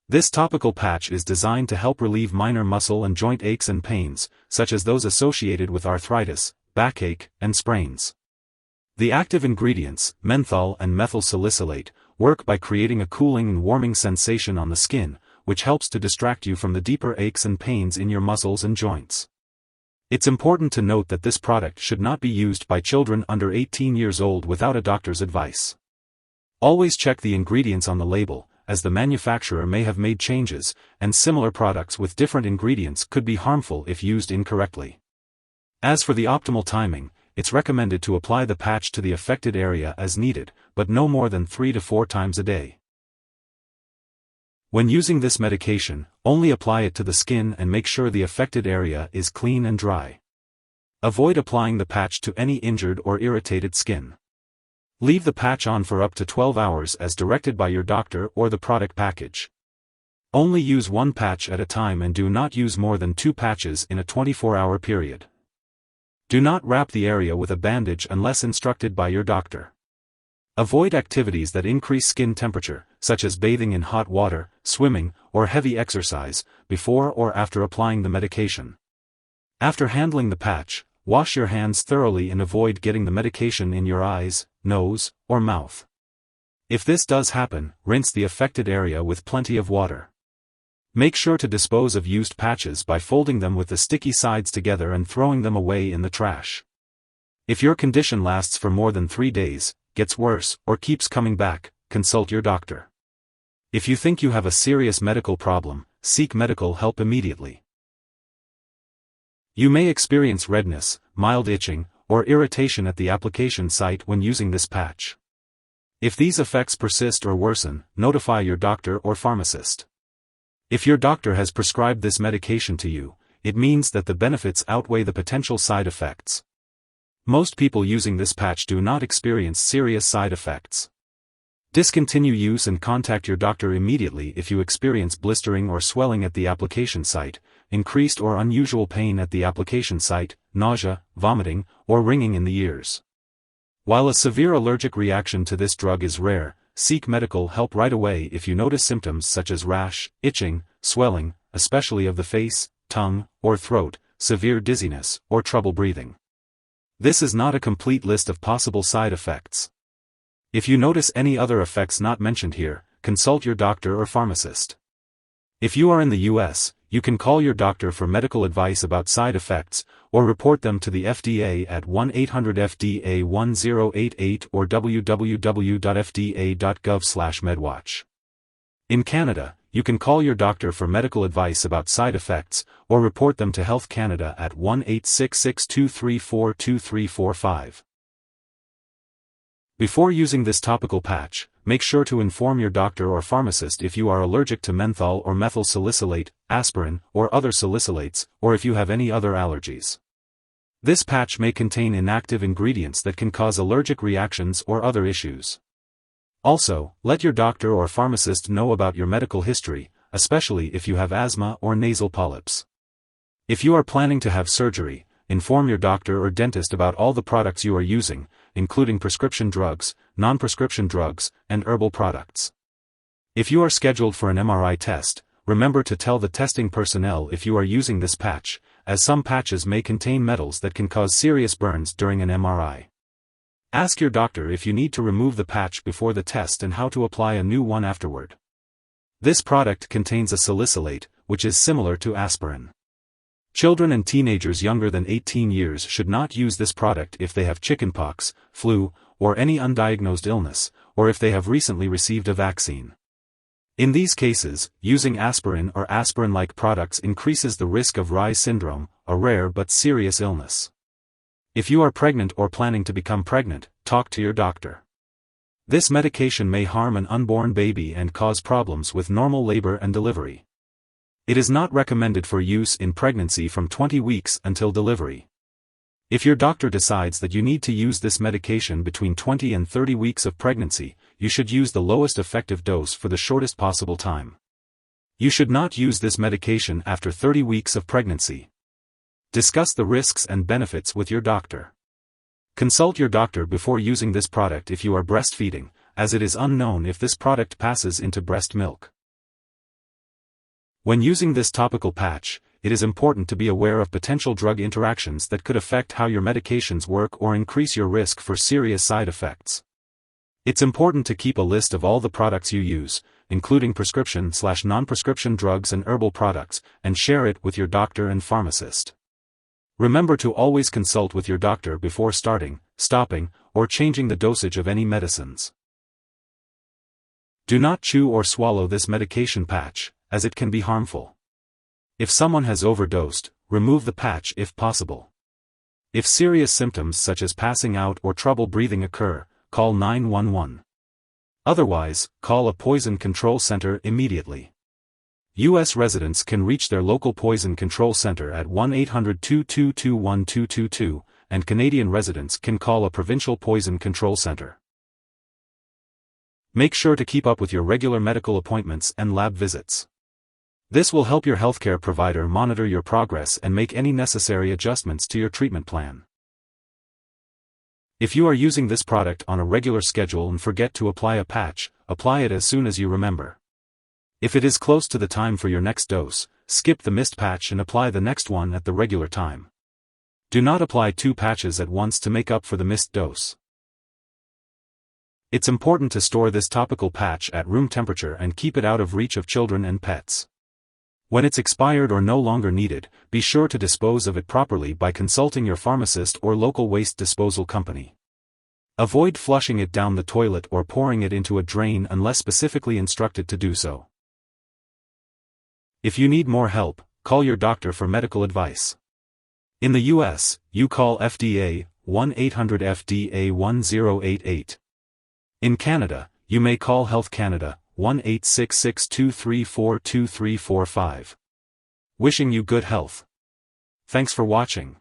This topical patch is designed to help relieve minor muscle and joint aches and pains, such as those associated with arthritis, backache, and sprains. The active ingredients, menthol and methyl salicylate, work by creating a cooling and warming sensation on the skin, which helps to distract you from the deeper aches and pains in your muscles and joints. It's important to note that this product should not be used by children under 18 years old without a doctor's advice. Always check the ingredients on the label, as the manufacturer may have made changes, and similar products with different ingredients could be harmful if used incorrectly. As for the optimal timing, it's recommended to apply the patch to the affected area as needed, but no more than 3 to 4 times a day. When using this medication, only apply it to the skin and make sure the affected area is clean and dry. Avoid applying the patch to any injured or irritated skin. Leave the patch on for up to 12 hours as directed by your doctor or the product package. Only use one patch at a time and do not use more than 2 patches in a 24-hour period. Do not wrap the area with a bandage unless instructed by your doctor. Avoid activities that increase skin temperature, such as bathing in hot water, swimming, or heavy exercise, before or after applying the medication. After handling the patch, wash your hands thoroughly and avoid getting the medication in your eyes, nose, or mouth. If this does happen, rinse the affected area with plenty of water. Make sure to dispose of used patches by folding them with the sticky sides together and throwing them away in the trash. If your condition lasts for more than 3 days, gets worse, or keeps coming back, consult your doctor. If you think you have a serious medical problem, seek medical help immediately. You may experience redness, mild itching, or irritation at the application site when using this patch. If these effects persist or worsen, notify your doctor or pharmacist. If your doctor has prescribed this medication to you, it means that the benefits outweigh the potential side effects. Most people using this patch do not experience serious side effects. Discontinue use and contact your doctor immediately if you experience blistering or swelling at the application site, increased or unusual pain at the application site, nausea, vomiting, or ringing in the ears. While a severe allergic reaction to this drug is rare, seek medical help right away if you notice symptoms such as rash, itching, swelling, especially of the face, tongue, or throat, severe dizziness, or trouble breathing. This is not a complete list of possible side effects. If you notice any other effects not mentioned here, consult your doctor or pharmacist. If you are in the US, you can call your doctor for medical advice about side effects, or report them to the FDA at 1-800-FDA-1088 or www.fda.gov/medwatch. In Canada, you can call your doctor for medical advice about side effects, or report them to Health Canada at 1-866-234-2345. Before using this topical patch, make sure to inform your doctor or pharmacist if you are allergic to menthol or methyl salicylate, aspirin, or other salicylates, or if you have any other allergies. This patch may contain inactive ingredients that can cause allergic reactions or other issues. Also, let your doctor or pharmacist know about your medical history, especially if you have asthma or nasal polyps. If you are planning to have surgery, inform your doctor or dentist about all the products you are using, including prescription drugs, non-prescription drugs, and herbal products. If you are scheduled for an MRI test, remember to tell the testing personnel if you are using this patch, as some patches may contain metals that can cause serious burns during an MRI. Ask your doctor if you need to remove the patch before the test and how to apply a new one afterward. This product contains a salicylate, which is similar to aspirin. Children and teenagers younger than 18 years should not use this product if they have chickenpox, flu, or any undiagnosed illness, or if they have recently received a vaccine. In these cases, using aspirin or aspirin-like products increases the risk of Reye syndrome, a rare but serious illness. If you are pregnant or planning to become pregnant, talk to your doctor. This medication may harm an unborn baby and cause problems with normal labor and delivery. It is not recommended for use in pregnancy from 20 weeks until delivery. If your doctor decides that you need to use this medication between 20 and 30 weeks of pregnancy, you should use the lowest effective dose for the shortest possible time. You should not use this medication after 30 weeks of pregnancy. Discuss the risks and benefits with your doctor. Consult your doctor before using this product if you are breastfeeding, as it is unknown if this product passes into breast milk. When using this topical patch, it is important to be aware of potential drug interactions that could affect how your medications work or increase your risk for serious side effects. It's important to keep a list of all the products you use, including prescription/non-prescription drugs and herbal products, and share it with your doctor and pharmacist. Remember to always consult with your doctor before starting, stopping, or changing the dosage of any medicines. Do not chew or swallow this medication patch, as it can be harmful. If someone has overdosed, remove the patch if possible. If serious symptoms such as passing out or trouble breathing occur, call 911. Otherwise, call a poison control center immediately. U.S. residents can reach their local poison control center at 1-800-222-1222, and Canadian residents can call a provincial poison control center. Make sure to keep up with your regular medical appointments and lab visits. This will help your healthcare provider monitor your progress and make any necessary adjustments to your treatment plan. If you are using this product on a regular schedule and forget to apply a patch, apply it as soon as you remember. If it is close to the time for your next dose, skip the missed patch and apply the next one at the regular time. Do not apply 2 patches at once to make up for the missed dose. It's important to store this topical patch at room temperature and keep it out of reach of children and pets. When it's expired or no longer needed, be sure to dispose of it properly by consulting your pharmacist or local waste disposal company. Avoid flushing it down the toilet or pouring it into a drain unless specifically instructed to do so. If you need more help, call your doctor for medical advice. In the U.S., you call FDA, 1-800-FDA-1088. In Canada, you may call Health Canada, 1-866-234-2345. Wishing you good health. Thanks for watching.